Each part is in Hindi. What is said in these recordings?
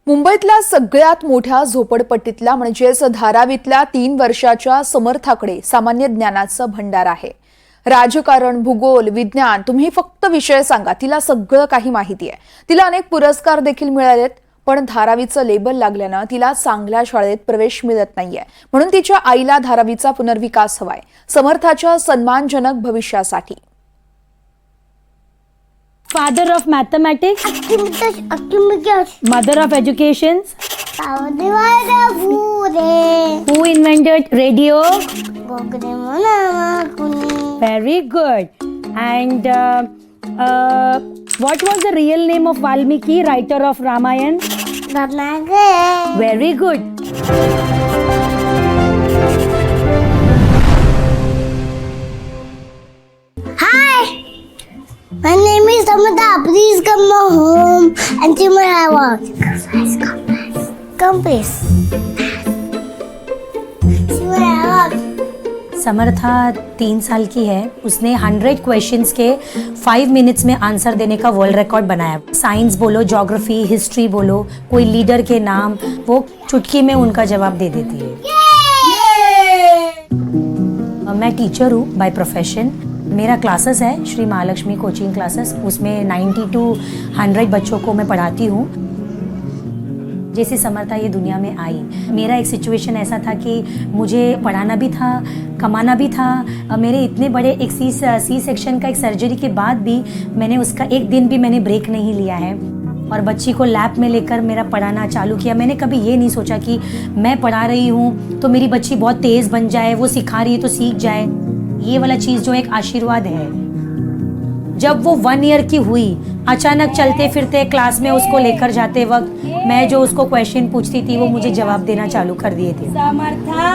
मुंबईतल्या सगळ्यात मोठ्या झोपडपट्टीतला म्हणजेच धारावीतल्या 3 वर्षाच्या समर्थाकडे सामान्य ज्ञानाचं भंडार आहे. राजकारण, भूगोल, विज्ञान, तुम्ही फक्त विषय सांगा, तिला सगळं काही माहिती आहे. तिला अनेक पुरस्कार देखील मिळालेत, पण धारावीचं लेबल लागल्यानं तिला चांगल्या शाळेत प्रवेश मिळत नाहीये. म्हणून तिच्या आईला धारावीचा पुनर्विकास हवाय, समर्थाच्या सन्मानजनक भविष्यासाठी. Father of mathematics, Archimedes, mother of education. Who invented radio? Very good. And what was the real name of Valmiki, writer of Ramayana? Very good. My name is Samantha. Please come home and see my house. Come please. See my house. समर्था 3 साल की है. उसने 100 क्वेश्चंस के 5 मिनट्स में आंसर देने का वर्ल्ड रिकॉर्ड बनाया. साइंस बोलो, ज्योग्राफी, हिस्ट्री बोलो, कोई लीडर के नाम, वो चुटकी में उनका जवाब दे देती है. मैं टीचर हूँ बाय प्रोफेशन. मेरा क्लासेस है श्री महालक्ष्मी कोचिंग क्लासेस. उसमें 90 to 100 बच्चों को मैं पढ़ाती हूँ. जैसे समर्था ये दुनिया में आई, मेरा एक सिचुएशन ऐसा था कि मुझे पढ़ाना भी था, कमाना भी था. मेरे इतने बड़े एक सी सेक्शन का एक सर्जरी के बाद भी मैंने उसका एक दिन भी मैंने ब्रेक नहीं लिया है और बच्ची को लैब में लेकर मेरा पढ़ाना चालू किया. मैंने कभी ये नहीं सोचा कि मैं पढ़ा रही हूँ तो मेरी बच्ची बहुत तेज़ बन जाए, वो सिखा रही है तो सीख जाए. ये वाला चीज़ जो एक आशीर्वाद है. जब वो 1 ईयर की हुई, अचानक चलते फिरते क्लास में उसको लेकर जाते वक्त मैं जो उसको क्वेश्चन पूछती थी वो मुझे जवाब देना चालू कर दिए थे. समर्था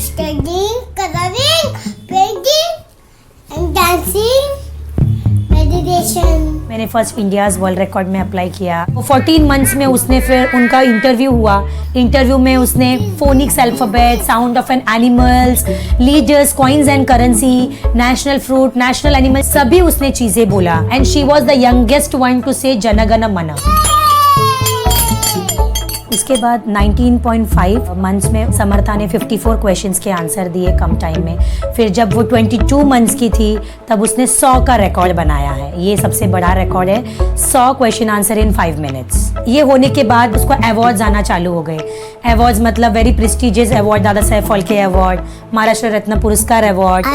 Studying, coloring, painting and dancing, meditation. मैंने फर्स्ट इंडियाज़ वर्ल्ड रिकॉर्ड में अप्लाई किया. 14 मंथ्स में उसने फिर उनका इंटरव्यू हुआ. इंटरव्यू में उसने phonics alphabet, sound of an animals, leaders, coins and currency, national fruit, national animal, सभी उसने चीज़ें बोला. And she was the youngest one to say Janagana मन. उसके बाद 19.5 मंथ्स में समर्था ने 54 क्वेश्चंस के आंसर दिए कम टाइम में. फिर जब वो 22 मंथ्स की थी तब उसने 100 का रिकॉर्ड बनाया है. ये सबसे बड़ा रिकॉर्ड है, 100 क्वेश्चन आंसर इन 5 मिनट्स. ये होने के बाद उसको अवार्ड्स आना चालू हो गए. अवार्ड्स मतलब very prestigious award, Dada Saheb Phalke award, Maharashtra रत्न पुरस्कार अवार्ड.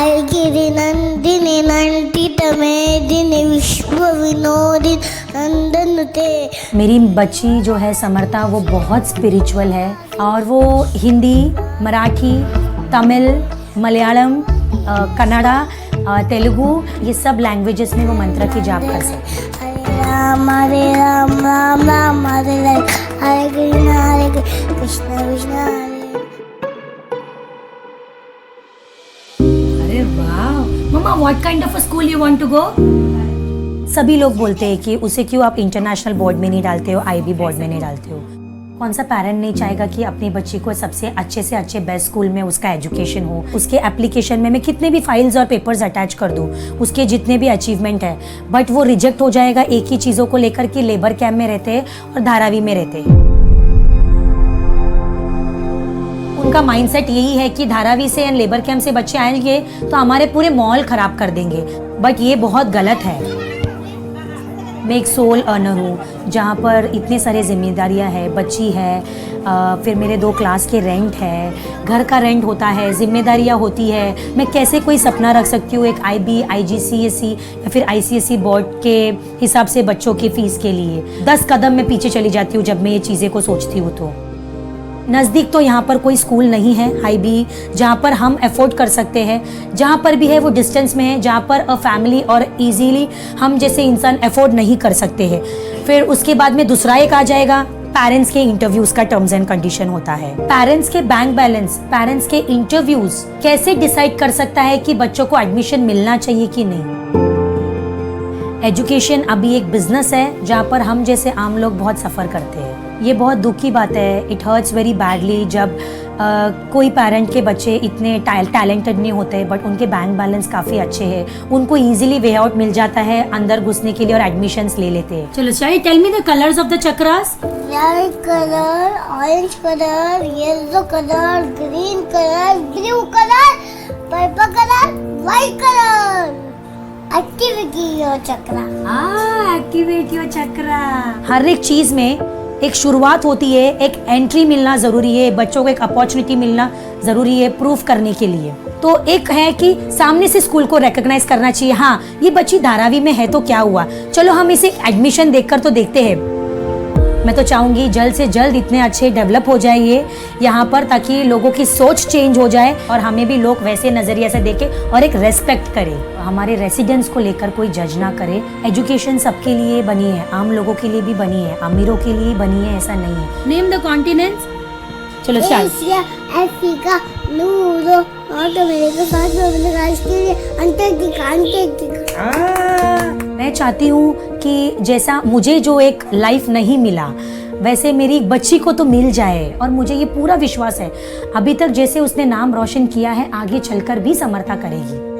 मेरी बच्ची जो है समर्था वो बहुत स्पिरिचुअल है और वो हिंदी, मराठी, तमिल, मलयालम, कन्नड़ा, तेलुगु, ये सब लैंग्वेजेस में वो मंत्र की जाप कर सकती है. हरे राम राम राम हरे हरे कृष्ण कृष्ण हरे. अरे वाह mamma, what kind of a school you want to go? सभी लोग बोलते हैं कि उसे क्यों आप इंटरनेशनल बोर्ड में नहीं डालते हो, IB बोर्ड में नहीं डालते हो. कौन सा पेरेंट नहीं चाहेगा कि अपनी बच्ची को सबसे अच्छे से अच्छे बेस्ट स्कूल में उसका एजुकेशन हो. उसके एप्लीकेशन में मैं कितने भी फाइल्स और पेपर्स अटैच कर दूं, उसके जितने भी अचीवमेंट है, बट वो रिजेक्ट हो जाएगा एक ही चीज़ों को लेकर कि लेबर कैंप में रहते हैं और धारावी में रहते हैं. उनका माइंडसेट यही है कि धारावी से एंड लेबर कैंप से बच्चे आएंगे तो हमारे पूरे मॉल खराब कर देंगे, बट ये बहुत गलत है. मैं एक सोल अर्नर हूँ जहाँ पर इतने सारे जिम्मेदारियाँ हैं. बच्ची है, फिर मेरे 2 क्लास के रेंट है, घर का रेंट होता है, जिम्मेदारियाँ होती है. मैं कैसे कोई सपना रख सकती हूँ एक IB, IGCSE या फिर ICSE बोर्ड के हिसाब से बच्चों की फ़ीस के लिए. 10 कदम मैं पीछे चली जाती हूँ जब मैं ये चीज़ें को सोचती हूँ. तो नज़दीक तो यहाँ पर कोई स्कूल नहीं है IB जहाँ पर हम अफोर्ड कर सकते हैं. जहाँ पर भी है वो डिस्टेंस में है, जहाँ पर अ फैमिली और इजीली हम जैसे इंसान अफोर्ड नहीं कर सकते हैं. फिर उसके बाद में दूसरा एक आ जाएगा, पेरेंट्स के इंटरव्यूज का टर्म्स एंड कंडीशन होता है. पेरेंट्स के बैंक बैलेंस, पेरेंट्स के इंटरव्यूज कैसे डिसाइड कर सकता है कि बच्चों को एडमिशन मिलना चाहिए कि नहीं. एजुकेशन अभी एक बिजनेस है जहाँ पर हम जैसे आम लोग बहुत सफ़र करते हैं. ये बहुत दुख की बात है. इट हर्ट्स वेरी बैडली जब कोई पेरेंट के बच्चे इतने टैलेंटेड नहीं होते बट उनके बैंक बैलेंस काफ़ी अच्छे हैं, उनको इजीली वे आउट मिल जाता है अंदर घुसने के लिए और एडमिशन्स ले लेते हैं। चलो शायद tell me the colours of the chakras. Red color, orange color, yellow color, green color, blue color, purple color, white color. Activity your chakra. Activate your chakra. हर एक चीज में एक शुरुआत होती है, एक एंट्री मिलना जरूरी है, बच्चों को एक अपॉर्चुनिटी मिलना जरूरी है प्रूफ करने के लिए। तो एक है कि सामने से स्कूल को रिकॉग्नाइज करना चाहिए, हाँ ये बच्ची धारावी में है तो क्या हुआ, चलो हम इसे एडमिशन देखकर तो देखते हैं। मैं तो चाहूंगी जल्द से जल्द इतने अच्छे डेवलप हो जाए ये यहाँ पर, ताकि लोगों की सोच चेंज हो जाए और हमें भी लोग वैसे नजरिए से देखें और एक रेस्पेक्ट करें, हमारे रेसिडेंट्स को लेकर कोई जज ना करे। एजुकेशन सबके लिए बनी है, आम लोगों के लिए भी बनी है, अमीरों के लिए बनी है ऐसा नहीं है। Name the continents. चलो start. Asia, Africa, Europe, North America, South America, Australia, Antarctica. मैं चाहती हूँ कि जैसा मुझे जो एक लाइफ नहीं मिला वैसे मेरी एक बच्ची को तो मिल जाए, और मुझे ये पूरा विश्वास है अभी तक जैसे उसने नाम रोशन किया है आगे चलकर भी समर्था करेगी।